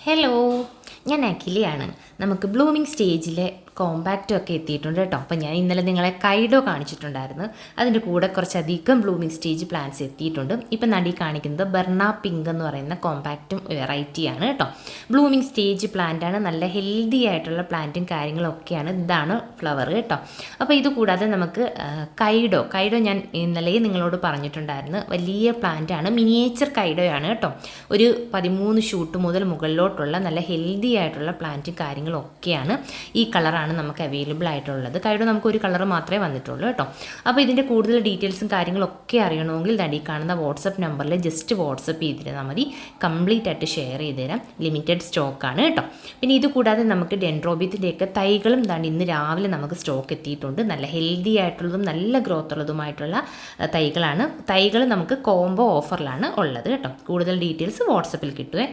Hello, ഞാൻ അഖിലയാണ്. നമുക്ക് blooming സ്റ്റേജിലെ കോമ്പാക്റ്റും ഒക്കെ എത്തിയിട്ടുണ്ട് കേട്ടോ. അപ്പോൾ ഞാൻ ഇന്നലെ നിങ്ങളെ കൈഡോ കാണിച്ചിട്ടുണ്ടായിരുന്നു. അതിൻ്റെ കൂടെ കുറച്ചധികം ബ്ലൂമിങ് സ്റ്റേജ് പ്ലാന്റ്സ് എത്തിയിട്ടുണ്ട്. ഇപ്പം നടി കാണിക്കുന്നത് ബെർണ പിങ്ക് എന്ന് പറയുന്ന കോമ്പാക്റ്റും വെറൈറ്റിയാണ് കേട്ടോ. ബ്ലൂമിങ് സ്റ്റേജ് പ്ലാന്റാണ്, നല്ല ഹെൽത്തി ആയിട്ടുള്ള പ്ലാന്റും കാര്യങ്ങളൊക്കെയാണ്. ഇതാണ് ഫ്ലവർ കേട്ടോ. അപ്പോൾ ഇത് കൂടാതെ നമുക്ക് കൈഡോ ഞാൻ ഇന്നലെ നിങ്ങളോട് പറഞ്ഞിട്ടുണ്ടായിരുന്നു. വലിയ പ്ലാന്റാണ്, മിനിയേച്ചർ കൈഡോയാണ് കേട്ടോ. ഒരു 13 ഷൂട്ട് മുതൽ മുകളിലോട്ടുള്ള നല്ല ഹെൽത്തി ആയിട്ടുള്ള പ്ലാന്റും കാര്യങ്ങളും ഒക്കെയാണ്. ഈ കളറാണ് നമുക്ക് അവൈലബിൾ ആയിട്ടുള്ളത്. കൈഡോ നമുക്ക് ഒരു കളർ മാത്രമേ വന്നിട്ടുള്ളൂ കേട്ടോ. അപ്പോൾ ഇതിൻ്റെ കൂടുതൽ ഡീറ്റെയിൽസും കാര്യങ്ങളൊക്കെ അറിയണമെങ്കിൽ ഈ കാണുന്ന വാട്സപ്പ് നമ്പറിൽ ജസ്റ്റ് വാട്സപ്പ് ചെയ്തിരുന്നാൽ മതി. കംപ്ലീറ്റ് ആയിട്ട് ഷെയർ ചെയ്ത് തരാം. ലിമിറ്റഡ് സ്റ്റോക്കാണ് കേട്ടോ. പിന്നെ ഇത് കൂടാതെ നമുക്ക് ഡെൻഡ്രോബിയത്തിൻ്റെയൊക്കെ തൈകളും ഇന്ന് രാവിലെ നമുക്ക് സ്റ്റോക്ക് എത്തിയിട്ടുണ്ട്. നല്ല ഹെൽത്തി ആയിട്ടുള്ളതും നല്ല ഗ്രോത്ത് ഉള്ളതുമായിട്ടുള്ള തൈകളാണ്. തൈകൾ നമുക്ക് കോംബോ ഓഫറിലാണ് ഉള്ളത് കേട്ടോ. കൂടുതൽ ഡീറ്റെയിൽസ് വാട്സപ്പിൽ കിട്ടുമേ.